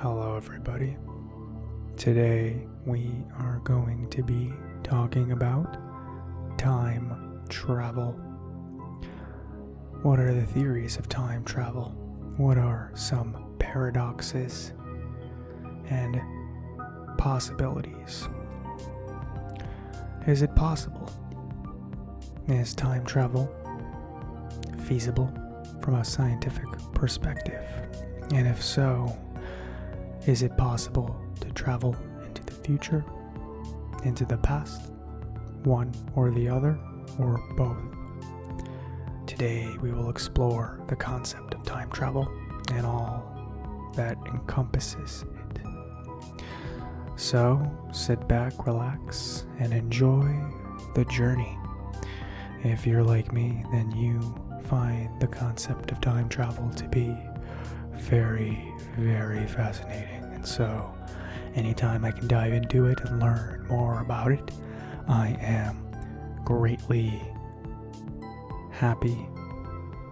Hello, everybody. Today we are going to be talking about time travel. What are the theories of time travel? What are some paradoxes and possibilities? Is it possible? Is time travel feasible from a scientific perspective? And if so, is it possible to travel into the future, into the past, one or the other, or both? Today we will explore the concept of time travel and all that encompasses it. So sit back, relax, and enjoy the journey. If you're like me, then you find the concept of time travel to be very, very fascinating. And so anytime I can dive into it and learn more about it, I am greatly happy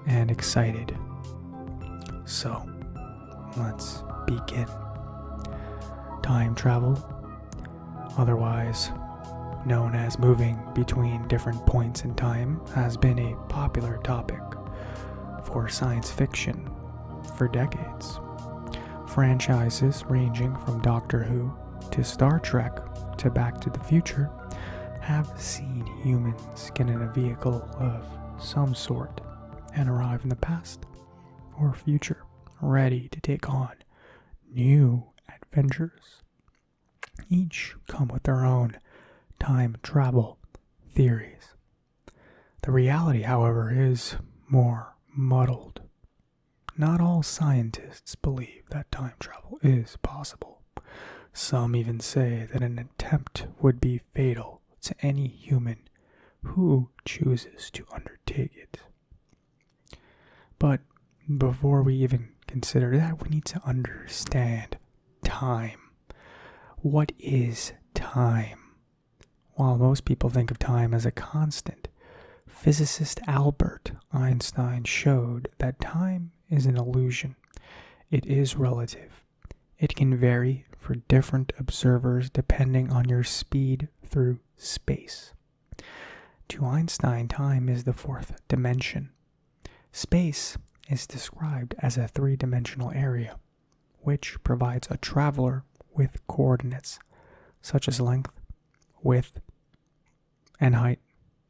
and excited. So let's begin. Time travel, otherwise known as moving between different points in time, has been a popular topic for science fiction for decades. Franchises ranging from Doctor Who to Star Trek to Back to the Future have seen humans get in a vehicle of some sort and arrive in the past or future, ready to take on new adventures. Each come with their own time travel theories. The reality, however, is more muddled. Not all scientists believe that time travel is possible. Some even say that an attempt would be fatal to any human who chooses to undertake it. But before we even consider that, we need to understand time. What is time? While most people think of time as a constant, physicist Albert Einstein showed that time is an illusion. It is relative. It can vary for different observers depending on your speed through space. To Einstein, time is the fourth dimension. Space is described as a three-dimensional area, which provides a traveler with coordinates, such as length, width, and height,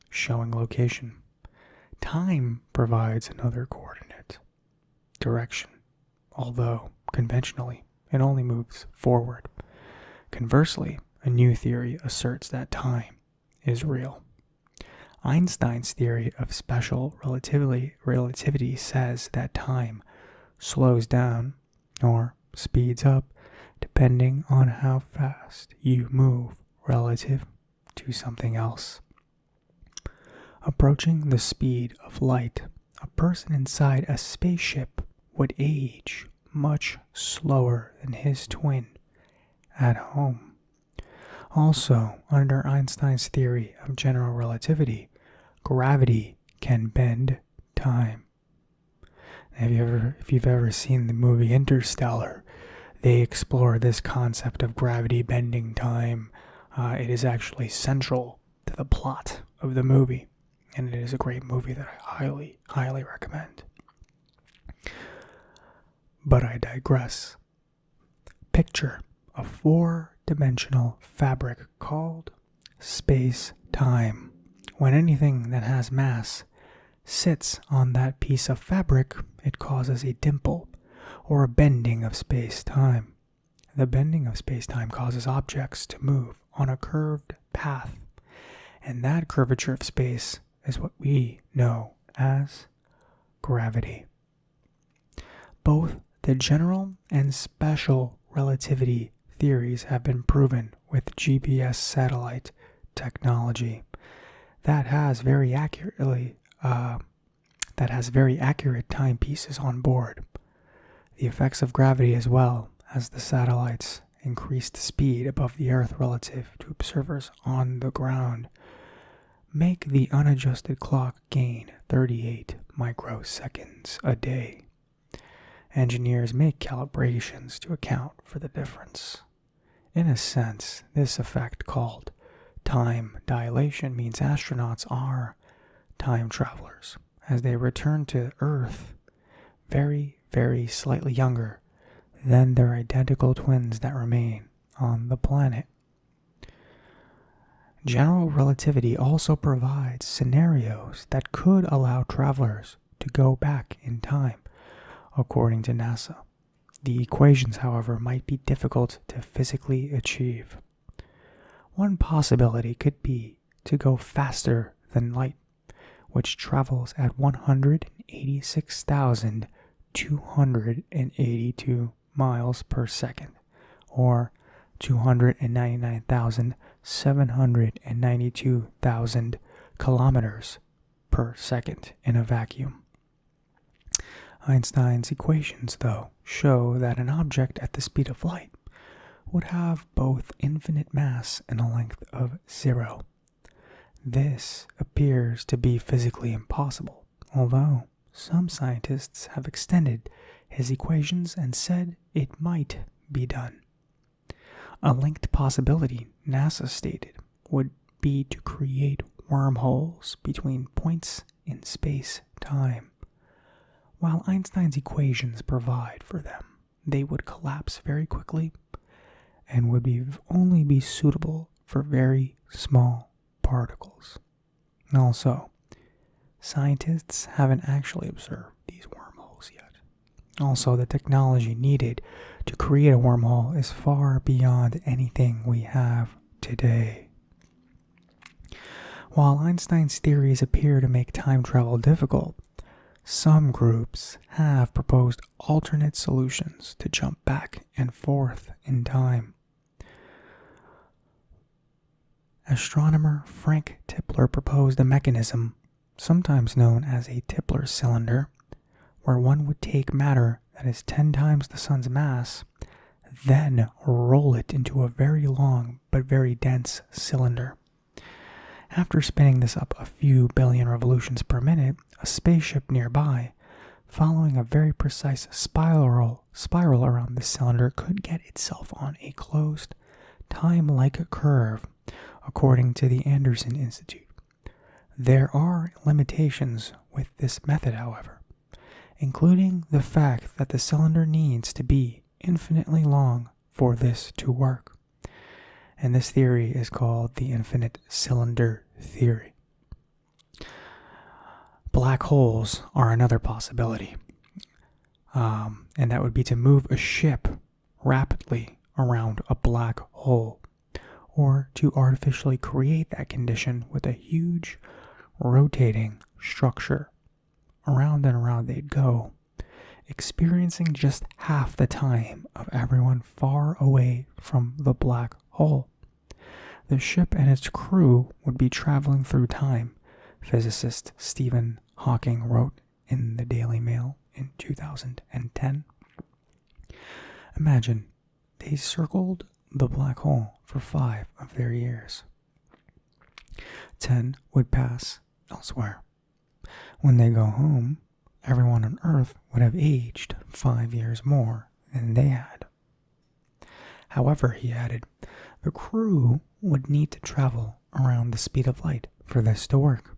showing location. Time provides another coordinate, direction, although conventionally it only moves forward. Conversely, a new theory asserts that time is real. Einstein's theory of special relativity says that time slows down or speeds up depending on how fast you move relative to something else. Approaching the speed of light, a person inside a spaceship would age much slower than his twin at home. Also, under Einstein's theory of general relativity, gravity can bend time. If you've ever seen the movie Interstellar, they explore this concept of gravity bending time. It is actually central to the plot of the movie, and it is a great movie that I highly, highly recommend. But I digress. Picture a four-dimensional fabric called space-time. When anything that has mass sits on that piece of fabric, it causes a dimple or a bending of space-time. The bending of space-time causes objects to move on a curved path, and that curvature of space is what we know as gravity. Both the general and special relativity theories have been proven with GPS satellite technology that has very accurate timepieces on board. The effects of gravity, as well as the satellites' increased speed above the Earth relative to observers on the ground, make the unadjusted clock gain 38 microseconds a day. engineers make calibrations to account for the difference. In a sense, this effect called time dilation means astronauts are time travelers as they return to Earth very, very slightly younger than their identical twins that remain on the planet. General relativity also provides scenarios that could allow travelers to go back in time, according to NASA. The equations, however, might be difficult to physically achieve. One possibility could be to go faster than light, which travels at 186,282 miles per second, or 299,792,000 kilometers per second in a vacuum. Einstein's equations, though, show that an object at the speed of light would have both infinite mass and a length of 0. This appears to be physically impossible, although some scientists have extended his equations and said it might be done. A linked possibility, NASA stated, would be to create wormholes between points in space-time. While Einstein's equations provide for them, they would collapse very quickly and would only be suitable for very small particles. Also, scientists haven't actually observed these wormholes yet. Also, the technology needed to create a wormhole is far beyond anything we have today. While Einstein's theories appear to make time travel difficult, some groups have proposed alternate solutions to jump back and forth in time. Astronomer Frank Tipler proposed a mechanism, sometimes known as a Tipler cylinder, where one would take matter that is 10 times the sun's mass, then roll it into a very long but very dense cylinder. After spinning this up a few billion revolutions per minute, a spaceship nearby, following a very precise spiral around the cylinder, could get itself on a closed, time-like curve, according to the Anderson Institute. There are limitations with this method, however, including the fact that the cylinder needs to be infinitely long for this to work. And this theory is called the infinite cylinder theory. Black holes are another possibility, and that would be to move a ship rapidly around a black hole, or to artificially create that condition with a huge rotating structure. Around and around they'd go, experiencing just half the time of everyone far away from the black hole. The ship and its crew would be traveling through time, physicist Stephen Hawking wrote in the Daily Mail in 2010. Imagine, they circled the black hole for 5 of their years. 10 would pass elsewhere. When they go home, everyone on Earth would have aged 5 years more than they had. However, he added, the crew would need to travel around the speed of light for this to work.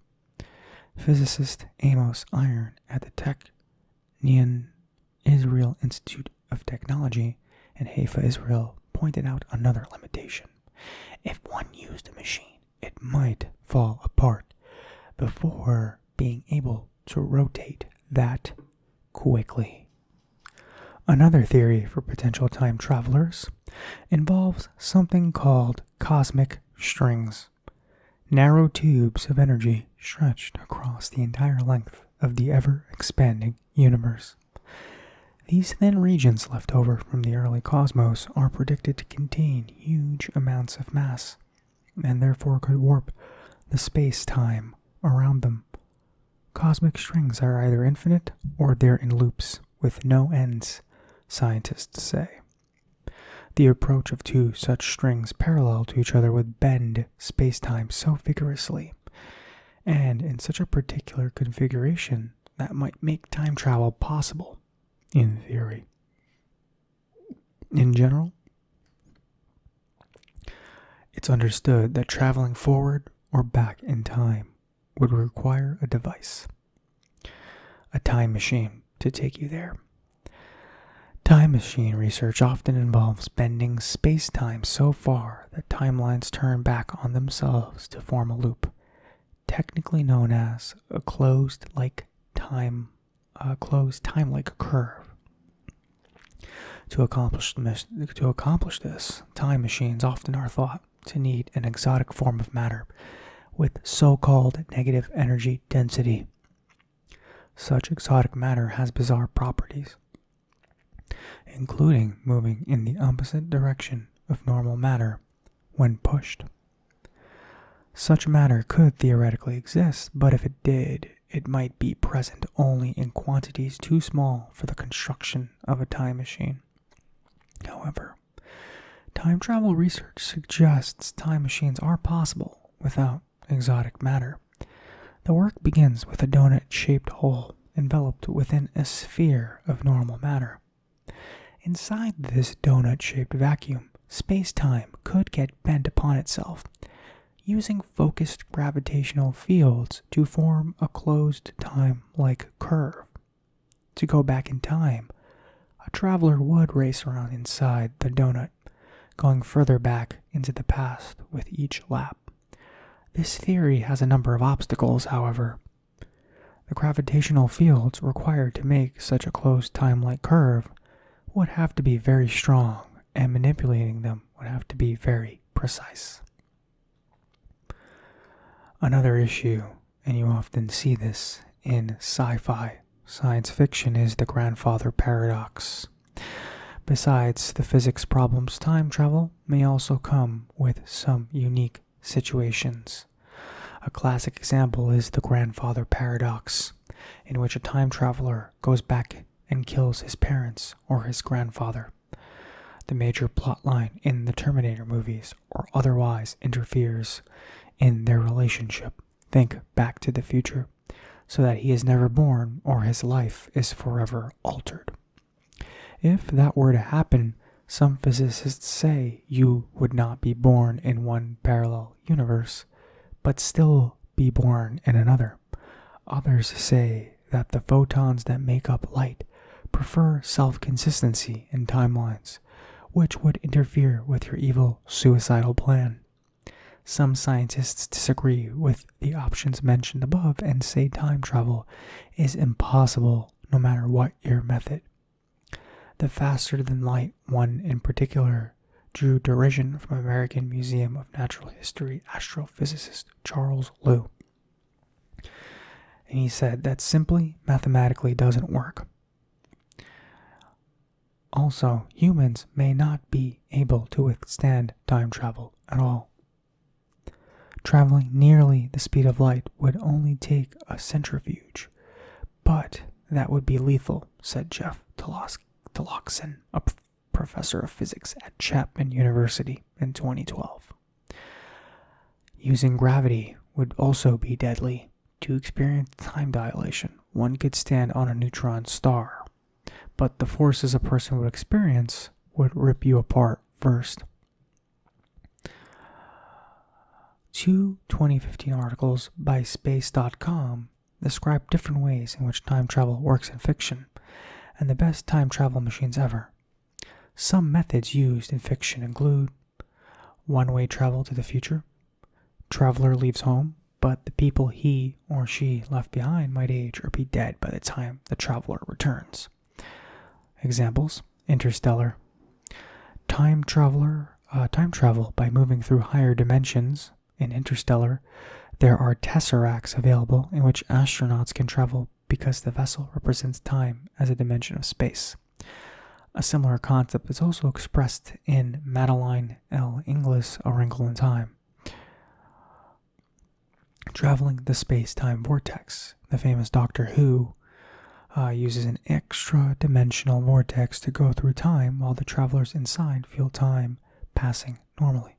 Physicist Amos Iron at the Technion Israel Institute of Technology in Haifa, Israel, pointed out another limitation. If one used a machine, it might fall apart before being able to rotate that quickly. Another theory for potential time travelers involves something called cosmic strings, narrow tubes of energy stretched across the entire length of the ever-expanding universe. These thin regions left over from the early cosmos are predicted to contain huge amounts of mass, and therefore could warp the space-time around them. Cosmic strings are either infinite or they're in loops with no ends, scientists say. The approach of two such strings parallel to each other would bend space-time so vigorously, and in such a particular configuration that might make time travel possible, in theory. In general, it's understood that traveling forward or back in time would require a device, a time machine to take you there. Time machine research often involves bending space-time so far that timelines turn back on themselves to form a loop, technically known as a closed time-like curve. To accomplish this, time machines often are thought to need an exotic form of matter with so-called negative energy density. Such exotic matter has bizarre properties, including moving in the opposite direction of normal matter when pushed. Such matter could theoretically exist, but if it did, it might be present only in quantities too small for the construction of a time machine. However, time travel research suggests time machines are possible without exotic matter. The work begins with a donut-shaped hole enveloped within a sphere of normal matter. Inside this donut-shaped vacuum, space-time could get bent upon itself, using focused gravitational fields to form a closed time-like curve. To go back in time, a traveler would race around inside the donut, going further back into the past with each lap. This theory has a number of obstacles, however. The gravitational fields required to make such a closed time-like curve would have to be very strong, and manipulating them would have to be very precise. Another issue, and you often see this in sci-fi science fiction, is the grandfather paradox. Besides the physics problems, time travel may also come with some unique situations. A classic example is the grandfather paradox, in which a time traveler goes back and kills his parents or his grandfather. The major plot line in the Terminator movies or otherwise interferes in their relationship. Think Back to the Future, so that he is never born or his life is forever altered. If that were to happen, some physicists say you would not be born in one parallel universe, but still be born in another. Others say that the photons that make up light prefer self-consistency in timelines, which would interfere with your evil suicidal plan. Some scientists disagree with the options mentioned above and say time travel is impossible no matter what your method. The faster-than-light one in particular drew derision from American Museum of Natural History astrophysicist Charles Liu. And he said that simply mathematically doesn't work. Also, humans may not be able to withstand time travel at all. Traveling nearly the speed of light would only take a centrifuge, but that would be lethal, said Jeff Tolockson, a professor of physics at Chapman University in 2012. Using gravity would also be deadly. To experience time dilation, one could stand on a neutron star, but the forces a person would experience would rip you apart first. Two 2015 articles by Space.com describe different ways in which time travel works in fiction, and the best time travel machines ever. Some methods used in fiction include one-way travel to the future. Traveler leaves home, but the people he or she left behind might age or be dead by the time the traveler returns. Examples: Interstellar. Time travel by moving through higher dimensions. In Interstellar, there are tesseracts available in which astronauts can travel because the vessel represents time as a dimension of space. A similar concept is also expressed in Madeline L. Inglis' A Wrinkle in Time. Traveling the space-time vortex. The famous Doctor Who uses an extra-dimensional vortex to go through time while the travelers inside feel time passing normally.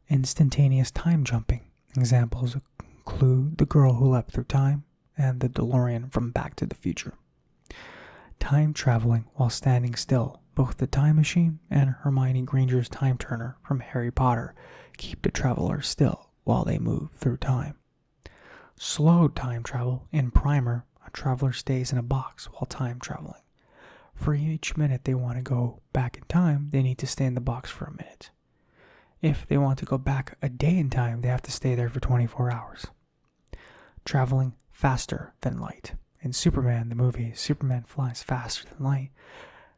Instantaneous time jumping. Examples include The Girl Who Leapt Through Time and The DeLorean from Back to the Future. time traveling while standing still. Both the time machine and Hermione Granger's time turner from Harry Potter keep the traveler still while they move through time. Slow time travel. In Primer, a traveler stays in a box while time traveling. For each minute they want to go back in time, they need to stay in the box for a minute. If they want to go back a day in time, they have to stay there for 24 hours. Traveling faster than light. In Superman, the movie, Superman flies faster than light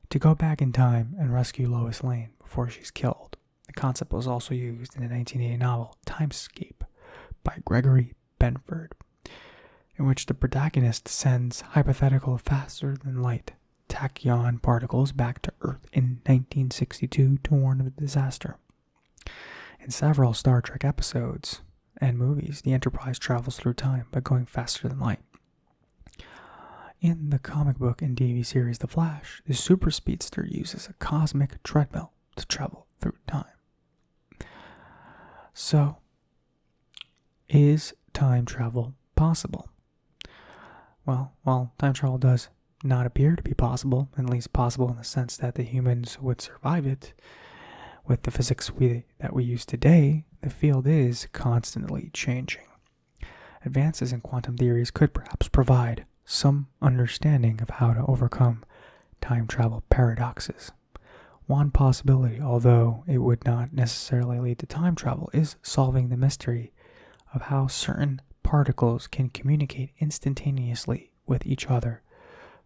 to go back in time and rescue Lois Lane before she's killed. The concept was also used in the 1980 novel Timescape by Gregory Benford, in which the protagonist sends hypothetical faster-than-light tachyon particles back to Earth in 1962 to warn of the disaster. In several Star Trek episodes and movies, the Enterprise travels through time by going faster than light. In the comic book and TV series The Flash, the super speedster uses a cosmic treadmill to travel through time. So, is time travel possible? Well, while time travel does not appear to be possible, at least possible in the sense that the humans would survive it, with the physics that we use today, the field is constantly changing. Advances in quantum theories could perhaps provide some understanding of how to overcome time travel paradoxes. One possibility, although it would not necessarily lead to time travel, is solving the mystery of how certain particles can communicate instantaneously with each other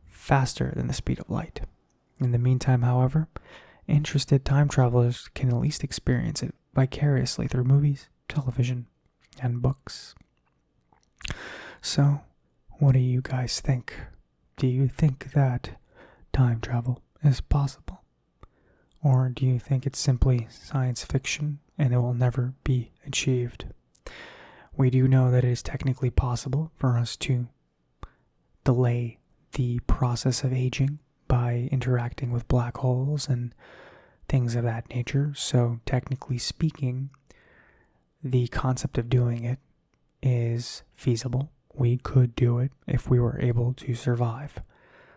faster than the speed of light. In the meantime, however, interested time travelers can at least experience it vicariously through movies, television, and books. So, what do you guys think? Do you think that time travel is possible? Or do you think it's simply science fiction and it will never be achieved? We do know that it is technically possible for us to delay the process of aging by interacting with black holes and things of that nature. So technically speaking, the concept of doing it is feasible. We could do it if we were able to survive.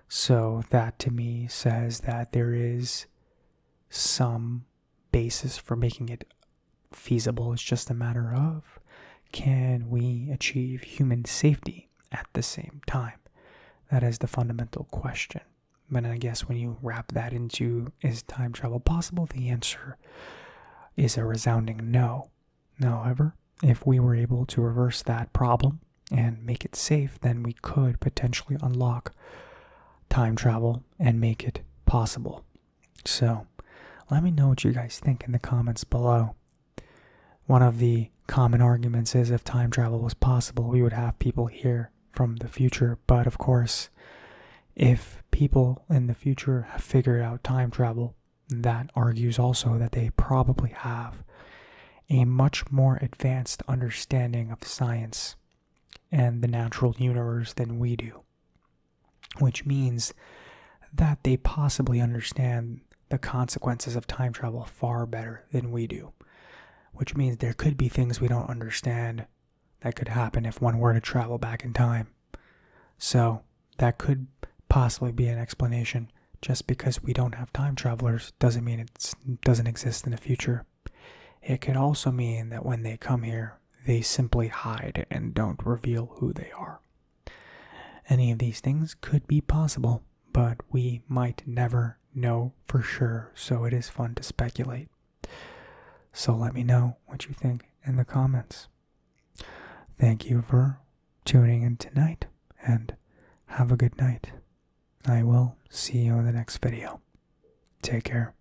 So that to me says that there is some basis for making it feasible. It's just a matter of, can we achieve human safety at the same time? That is the fundamental question. But I guess when you wrap that into, is time travel possible? The answer is a resounding no. However, if we were able to reverse that problem and make it safe, then we could potentially unlock time travel and make it possible. So, let me know what you guys think in the comments below. One of the common arguments is if time travel was possible, we would have people here from the future. But of course, if people in the future have figured out time travel, that argues also that they probably have a much more advanced understanding of science and the natural universe than we do. Which means that they possibly understand the consequences of time travel far better than we do. Which means there could be things we don't understand that could happen if one were to travel back in time. So that could possibly be an explanation. Just because we don't have time travelers doesn't mean it doesn't exist in the future. It could also mean that when they come here, they simply hide and don't reveal who they are. Any of these things could be possible, but we might never know for sure, so it is fun to speculate. So let me know what you think in the comments. Thank you for tuning in tonight, and have a good night. I will see you in the next video. Take care.